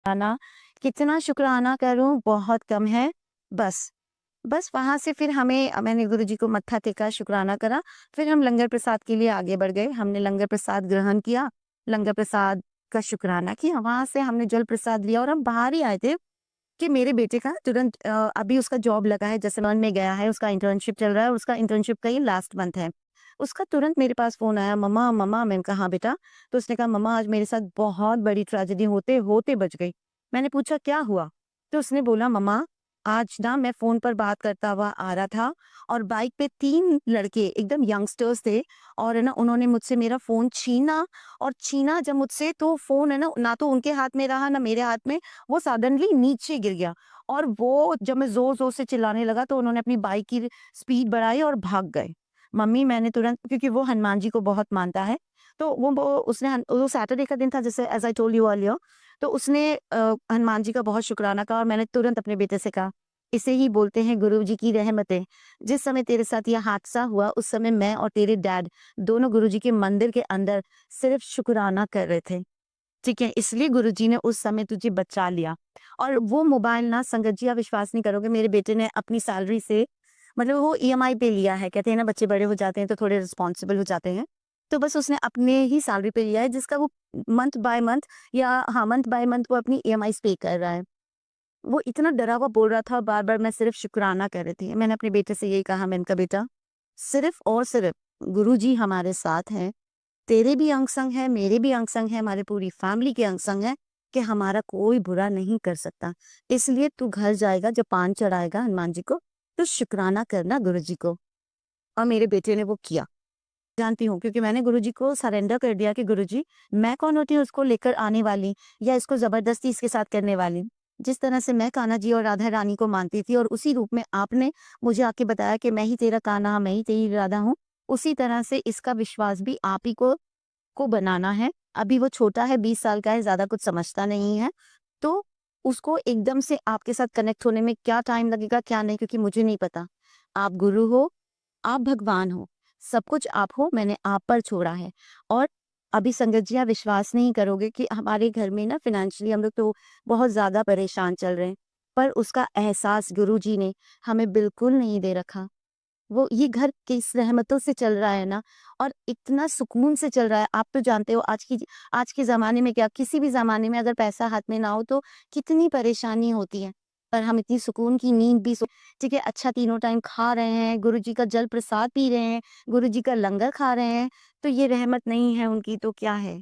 शुक्राना, कितना शुक्राना करूँ बहुत कम है। बस, बस वहाँ से फिर मैंने गुरुजी को मत्था टेका, शुक्राना करा, फिर हम लंगर प्रसाद के लिए आगे बढ़ गए। हमने लंगर प्रसाद ग्रहण किया, लंगर प्रसाद का शुक्राना किया, वहाँ से हमने जल प्रसाद लिया और हम बाहर ही आए थे कि मेरे बेटे का तुरंत अभी उसका जॉब लगा है, जैसे मन में गया है, उसका इंटर्नशिप चल रहा है, उसका इंटर्नशिप का ही लास्ट मंथ है। उसका तुरंत मेरे पास फ़ोन आया, "मम्मा, मम्मा।" मैंने कहा, "हाँ बेटा।" तो उसने कहा, "मम्मा आज मेरे साथ बहुत बड़ी ट्रेजेडी होते-होते बच गई।" मैंने पूछा, "क्या हुआ?" तो उसने बोला, "मम्मा आज ना मैं फ़ोन पर बात करता हुआ आ रहा था और बाइक पे 3 लड़के एकदम यंगस्टर्स थे और है ना उन्होंने मुझसे मेरा फ़ोन छीना और छीना जब मुझसे तो फ़ोन है ना तो उनके हाथ में रहा ना मेरे हाथ में, वो सडनली नीचे गिर गया और वो जब मैं ज़ोर-ज़ोर से चिल्लाने लगा तो उन्होंने अपनी बाइक की स्पीड बढ़ाई और भाग गए। मम्मी मैंने तुरंत क्योंकि वो हनुमान जी को बहुत मानता है, तो वो सैटरडे का दिन था जैसे as I told you earlier तो उसने हनुमान जी का बहुत शुकराना कहा और मैंने तुरंत अपने बेटे से कहा, "इसे ही बोलते हैं गुरु जी की रहमतें। जिस समय तेरे साथ ये हादसा हुआ उस समय मैं और तेरे डैड दोनों गुरु जी के मंदिर के अंदर सिर्फ शुकराना कर रहे थे। ठीक है, इसलिए गुरुजी ने उस समय तुझे बचा लिया और वो मोबाइल ना संगत जी आप विश्वास नहीं करोगे मेरे बेटे ने अपनी सैलरी से मतलब वो ईएमआई पे लिया है। कहते हैं ना बच्चे बड़े हो जाते हैं तो थोड़े रिस्पॉन्सिबल हो जाते हैं। तो बस उसने अपने ही सैलरी पे लिया है जिसका वो मंथ बाय मंथ या हाँ, मंथ बाय मंथ वो अपनी ईएमआईज़ पे कर रहा है। वो इतना डरा हुआ बोल रहा था बार-बार मैं सिर्फ शुकराना कर रही थी। मैंने अपने बेटे से यही कहा मैंने कहा बेटा, सिर्फ और सिर्फ गुरुजी हमारे साथ हैं। तेरे भी अंग-संग है, मेरे भी अंग-संग है, हमारी पूरी फैमिली के अंग-संग है कि हमारा कोई बुरा नहीं कर सकता। इसलिए तू घर जाएगा, जब पान चढ़ाएगा हनुमान जी को, तो शुकराना करना गुरुजी को। और मेरे बेटे ने वो किया। जानती हूँ क्योंकि मैंने गुरुजी को सरेंडर कर दिया कि गुरुजी, मैं कौन होती हूँ उसको लेकर आने वाली या इसको ज़बरदस्ती इसके साथ करने वाली। जिस तरह से मैं कान्हा जी और राधा रानी को मानती थी और उसी रूप में आपने मुझे आके बताया कि मैं ही तेरा कान्हा, मैं ही तेरी राधा हूँ, उसी तरह से इसका विश्वास भी आप ही को बनाना है। अभी वो छोटा है, 20 साल का है, ज़्यादा कुछ समझता नहीं है। तो उसको एकदम से आपके साथ कनेक्ट होने में क्या टाइम लगेगा, क्या नहीं क्योंकि मुझे नहीं पता। आप गुरु हो, आप भगवान हो, सब कुछ आप हो, मैंने आप पर छोड़ा है। और अभी संगत जी आप विश्वास नहीं करोगे कि हमारे घर में ना फ़ाइनेंशियली हम लोग तो बहुत ज़्यादा परेशान चल रहे हैं। पर उसका एहसास गुरुजी ने हमें बिल्कुल नहीं दे रखा। वो ये घर किस रहमतों से चल रहा है ना और इतना सुकून से चल रहा है। आप तो जानते हो आज के ज़माने में क्या किसी भी ज़माने में अगर पैसा हाथ में ना हो तो कितनी परेशानी होती है। पर हम इतनी सुकून की नींद भी सो ठीक है, अच्छा तीनों टाइम खा रहे हैं, गुरुजी का जल प्रसाद पी रहे हैं, गुरुजी का लंगर खा रहे हैं, तो ये रहमत नहीं है उनकी तो क्या है?